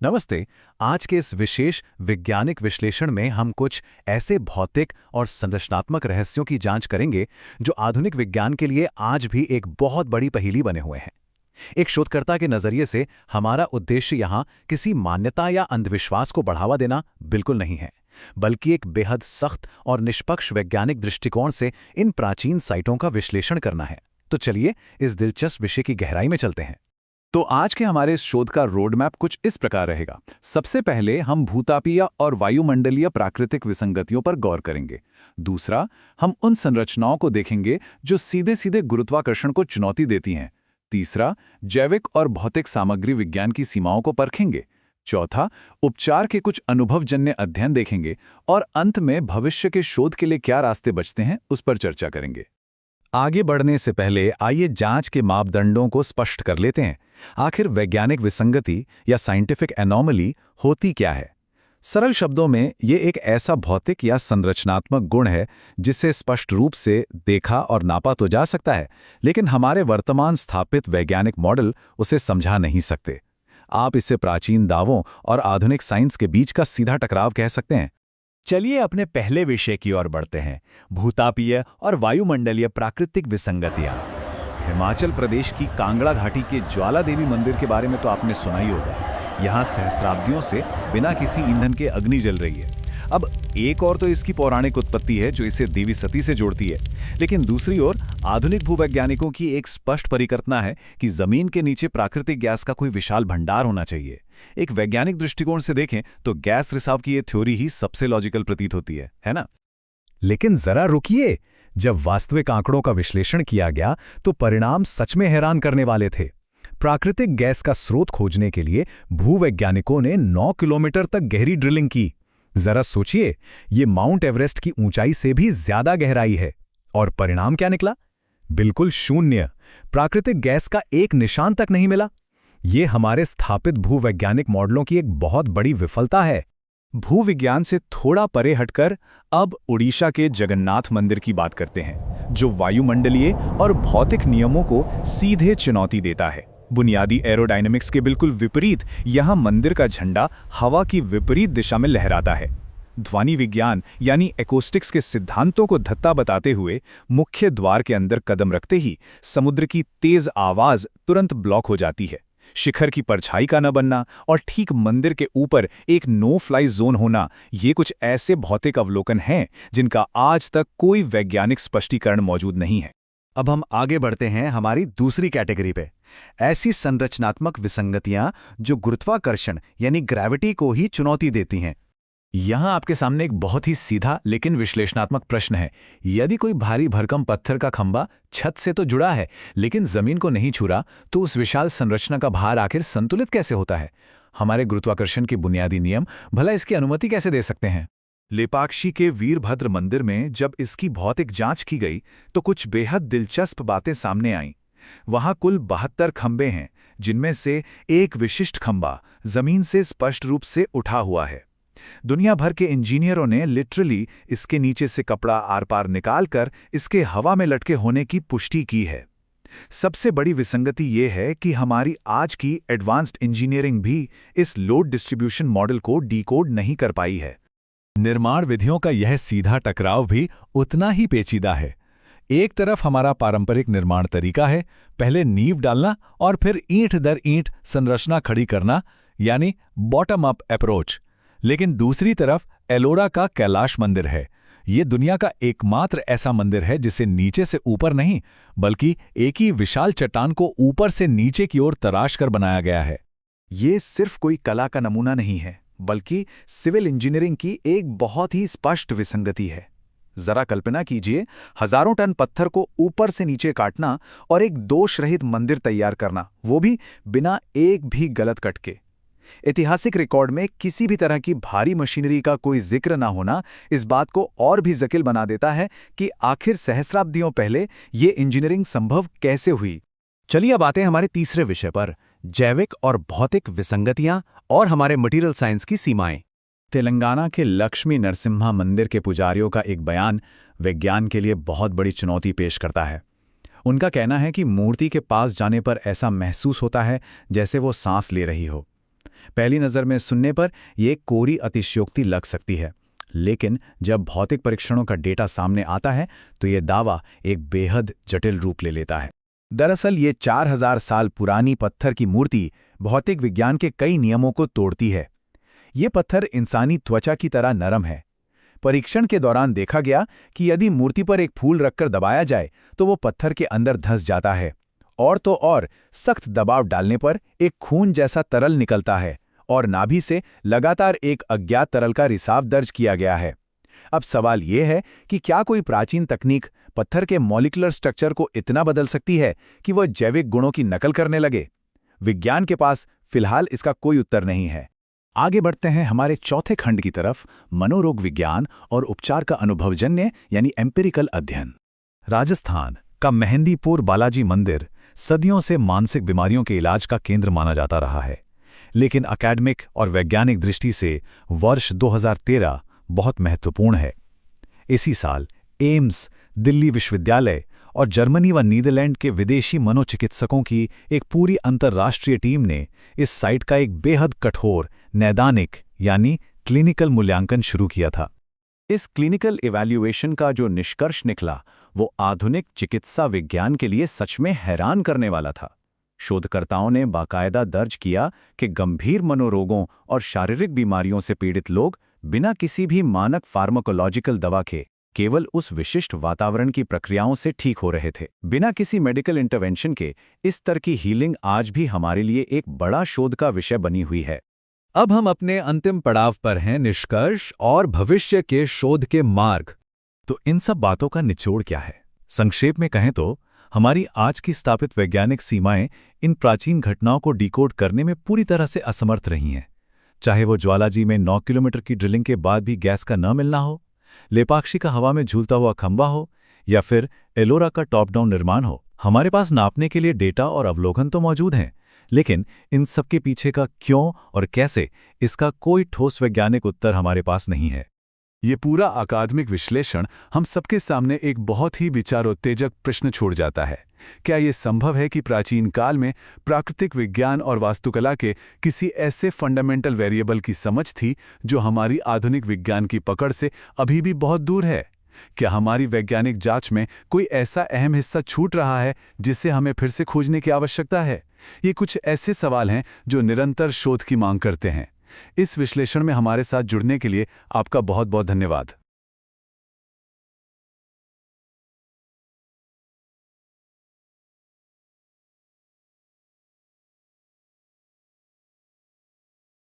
नमस्ते। आज के इस विशेष वैज्ञानिक विश्लेषण में हम कुछ ऐसे भौतिक और संरचनात्मक रहस्यों की जांच करेंगे जो आधुनिक विज्ञान के लिए आज भी एक बहुत बड़ी पहेली बने हुए हैं। एक शोधकर्ता के नजरिए से हमारा उद्देश्य यहाँ किसी मान्यता या अंधविश्वास को बढ़ावा देना बिल्कुल नहीं है, बल्कि एक बेहद सख्त और निष्पक्ष वैज्ञानिक दृष्टिकोण से इन प्राचीन साइटों का विश्लेषण करना है। तो चलिए इस दिलचस्प विषय की गहराई में चलते हैं। तो आज के हमारे इस शोध का रोड मैप कुछ इस प्रकार रहेगा। सबसे पहले हम भूतापीय और वायुमंडलीय प्राकृतिक विसंगतियों पर गौर करेंगे। दूसरा, हम उन संरचनाओं को देखेंगे जो सीधे सीधे गुरुत्वाकर्षण को चुनौती देती हैं। तीसरा, जैविक और भौतिक सामग्री विज्ञान की सीमाओं को परखेंगे। चौथा, उपचार के कुछ अनुभवजन्य अध्ययन देखेंगे। और अंत में भविष्य के शोध के लिए क्या रास्ते बचते हैं उस पर चर्चा करेंगे। आगे बढ़ने से पहले आइए जांच के मापदंडों को स्पष्ट कर लेते हैं। आखिर वैज्ञानिक विसंगति या साइंटिफिक एनोमली होती क्या है? सरल शब्दों में ये एक ऐसा भौतिक या संरचनात्मक गुण है जिसे स्पष्ट रूप से देखा और नापा तो जा सकता है, लेकिन हमारे वर्तमान स्थापित वैज्ञानिक मॉडल उसे समझा नहीं सकते। आप इसे प्राचीन दावों और आधुनिक साइंस के बीच का सीधा टकराव कह सकते हैं। चलिए अपने पहले विषय की ओर बढ़ते हैं, भूतापीय और वायुमंडलीय प्राकृतिक विसंगतियां। हिमाचल प्रदेश की कांगड़ा घाटी के ज्वाला देवी मंदिर के बारे में तो आपने सुना ही होगा। यहाँ सहस्राब्दियों से बिना किसी ईंधन के अग्नि जल रही है। अब एक और तो इसकी पौराणिक उत्पत्ति है जो इसे देवी सती से जोड़ती है, लेकिन दूसरी ओर आधुनिक भूवैज्ञानिकों की एक स्पष्ट परिकल्पना है कि जमीन के नीचे प्राकृतिक गैस का कोई विशाल भंडार होना चाहिए। एक वैज्ञानिक दृष्टिकोण से देखें तो गैस रिसाव की ये थ्योरी ही सबसे लॉजिकल प्रतीत होती है ना? लेकिन जरा रुकिए, जब वास्तविक आंकड़ों का विश्लेषण किया गया तो परिणाम सच में हैरान करने वाले थे। प्राकृतिक गैस का स्रोत खोजने के लिए भूवैज्ञानिकों ने 9 किलोमीटर तक गहरी ड्रिलिंग की। जरा सोचिए, ये माउंट एवरेस्ट की ऊंचाई से भी ज्यादा गहराई है। और परिणाम क्या निकला? बिल्कुल शून्य। प्राकृतिक गैस का एक निशान तक नहीं मिला। ये हमारे स्थापित भूवैज्ञानिक मॉडलों की एक बहुत बड़ी विफलता है। भूविज्ञान से थोड़ा परे हटकर अब उड़ीसा के जगन्नाथ मंदिर की बात करते हैं, जो वायुमंडलीय और भौतिक नियमों को सीधे चुनौती देता है। बुनियादी एरोडायनेमिक्स के बिल्कुल विपरीत यहाँ मंदिर का झंडा हवा की विपरीत दिशा में लहराता है। ध्वनि विज्ञान यानी एकॉस्टिक्स के सिद्धांतों को धत्ता बताते हुए मुख्य द्वार के अंदर कदम रखते ही समुद्र की तेज आवाज तुरंत ब्लॉक हो जाती है। शिखर की परछाई का न बनना और ठीक मंदिर के ऊपर एक नो फ्लाई जोन होना, ये कुछ ऐसे भौतिक अवलोकन हैं जिनका आज तक कोई वैज्ञानिक स्पष्टीकरण मौजूद नहीं है। अब हम आगे बढ़ते हैं हमारी दूसरी कैटेगरी पे, ऐसी संरचनात्मक विसंगतियां जो गुरुत्वाकर्षण यानी ग्रेविटी को ही चुनौती देती हैं। यहाँ आपके सामने एक बहुत ही सीधा लेकिन विश्लेषणात्मक प्रश्न है। यदि कोई भारी भरकम पत्थर का खंभा छत से तो जुड़ा है लेकिन जमीन को नहीं छू रहा, तो उस विशाल संरचना का भार आखिर संतुलित कैसे होता है? हमारे गुरुत्वाकर्षण के बुनियादी नियम भला इसकी अनुमति कैसे दे सकते हैं? लेपाक्षी के वीरभद्र मंदिर में जब इसकी भौतिक जांच की गई तो कुछ बेहद दिलचस्प बातें सामने आईं। वहां कुल 72 खंभे हैं, जिनमें से एक विशिष्ट खंभा जमीन से स्पष्ट रूप से उठा हुआ है। दुनिया भर के इंजीनियरों ने लिटरली इसके नीचे से कपड़ा आर पार निकालकर इसके हवा में लटके होने की पुष्टि की है। सबसे बड़ी विसंगति ये है कि हमारी आज की एडवांस्ड इंजीनियरिंग भी इस लोड डिस्ट्रीब्यूशन मॉडल को डिकोड नहीं कर पाई है। निर्माण विधियों का यह सीधा टकराव भी उतना ही पेचीदा है। एक तरफ हमारा पारंपरिक निर्माण तरीका है, पहले नींव डालना और फिर ईंट दर ईंट संरचना खड़ी करना, यानी बॉटम अप अप्रोच। लेकिन दूसरी तरफ एलोरा का कैलाश मंदिर है। ये दुनिया का एकमात्र ऐसा मंदिर है जिसे नीचे से ऊपर नहीं, बल्कि एक ही विशाल चट्टान को ऊपर से नीचे की ओर तराश कर बनाया गया है। ये सिर्फ कोई कला का नमूना नहीं है, बल्कि सिविल इंजीनियरिंग की एक बहुत ही स्पष्ट विसंगति है। जरा कल्पना कीजिए, हजारों टन पत्थर को ऊपर से नीचे काटना और एक दोष रहित मंदिर तैयार करना, वो भी बिना एक भी गलत कट के। ऐतिहासिक रिकॉर्ड में किसी भी तरह की भारी मशीनरी का कोई जिक्र ना होना इस बात को और भी जटिल बना देता है कि आखिर सहस्राब्दियों पहले ये इंजीनियरिंग संभव कैसे हुई। चलिए अब आते हैं हमारे तीसरे विषय पर, जैविक और भौतिक विसंगतियां और हमारे मटेरियल साइंस की सीमाएं। तेलंगाना के लक्ष्मी नरसिम्हा मंदिर के पुजारियों का एक बयान विज्ञान के लिए बहुत बड़ी चुनौती पेश करता है। उनका कहना है कि मूर्ति के पास जाने पर ऐसा महसूस होता है जैसे वो सांस ले रही हो। पहली नज़र में सुनने पर यह एक कोरी अतिशयोक्ति लग सकती है, लेकिन जब भौतिक परीक्षणों का डेटा सामने आता है तो ये दावा एक बेहद जटिल रूप ले लेता है। दरअसल ये 4000 साल पुरानी पत्थर की मूर्ति भौतिक विज्ञान के कई नियमों को तोड़ती है। ये पत्थर इंसानी त्वचा की तरह नरम है। परीक्षण के दौरान देखा गया कि यदि मूर्ति पर एक फूल रखकर दबाया जाए तो वो पत्थर के अंदर धंस जाता है, और तो और सख्त दबाव डालने पर एक खून जैसा तरल निकलता है और नाभि से लगातार एक अज्ञात तरल का रिसाव दर्ज किया गया है। अब सवाल ये है कि क्या कोई प्राचीन तकनीक पत्थर के मॉलिक्यूलर स्ट्रक्चर को इतना बदल सकती है कि वह जैविक गुणों की नकल करने लगे? विज्ञान के पास फिलहाल इसका कोई उत्तर नहीं है। आगे बढ़ते हैं हमारे चौथे खंड की तरफ, मनोरोग विज्ञान और उपचार का अनुभवजन्य यानी एम्पिरिकल अध्ययन। राजस्थान का मेहंदीपुर बालाजी मंदिर सदियों से मानसिक बीमारियों के इलाज का केंद्र माना जाता रहा है, लेकिन अकादमिक और वैज्ञानिक दृष्टि से वर्ष 2013 बहुत महत्वपूर्ण है। इसी साल एम्स, दिल्ली विश्वविद्यालय और जर्मनी व नीदरलैंड के विदेशी मनोचिकित्सकों की एक पूरी अंतर्राष्ट्रीय टीम ने इस साइट का एक बेहद कठोर नैदानिक यानी क्लिनिकल मूल्यांकन शुरू किया था। इस क्लिनिकल इवैल्यूएशन का जो निष्कर्ष निकला वो आधुनिक चिकित्सा विज्ञान के लिए सच में हैरान करने वाला था। शोधकर्ताओं ने बाकायदा दर्ज किया कि गंभीर मनोरोगों और शारीरिक बीमारियों से पीड़ित लोग बिना किसी भी मानक फार्माकोलॉजिकल दवा के केवल उस विशिष्ट वातावरण की प्रक्रियाओं से ठीक हो रहे थे। बिना किसी मेडिकल इंटरवेंशन के इस स्तर की हीलिंग आज भी हमारे लिए एक बड़ा शोध का विषय बनी हुई है। अब हम अपने अंतिम पड़ाव पर हैं, निष्कर्ष और भविष्य के शोध के मार्ग। तो इन सब बातों का निचोड़ क्या है? संक्षेप में कहें तो हमारी आज की स्थापित वैज्ञानिक सीमाएं इन प्राचीन घटनाओं को डिकोड करने में पूरी तरह से असमर्थ रही हैं। चाहे वो ज्वालाजी में 9 किलोमीटर की ड्रिलिंग के बाद भी गैस का न मिलना हो, लेपाक्षी का हवा में झूलता हुआ खंबा हो, या फिर एलोरा का टॉप डाउन निर्माण हो, हमारे पास नापने के लिए डेटा और अवलोकन तो मौजूद हैं, लेकिन इन सबके पीछे का क्यों और कैसे, इसका कोई ठोस वैज्ञानिक उत्तर हमारे पास नहीं है। ये पूरा अकादमिक विश्लेषण हम सबके सामने एक बहुत ही विचारोत्तेजक प्रश्न छोड़ जाता है। क्या ये संभव है कि प्राचीन काल में प्राकृतिक विज्ञान और वास्तुकला के किसी ऐसे फंडामेंटल वेरिएबल की समझ थी जो हमारी आधुनिक विज्ञान की पकड़ से अभी भी बहुत दूर है? क्या हमारी वैज्ञानिक जांच में कोई ऐसा अहम हिस्सा छूट रहा है जिसे हमें फिर से खोजने की आवश्यकता है? ये कुछ ऐसे सवाल हैं जो निरंतर शोध की मांग करते हैं। इस विश्लेषण में हमारे साथ जुड़ने के लिए आपका बहुत बहुत धन्यवाद।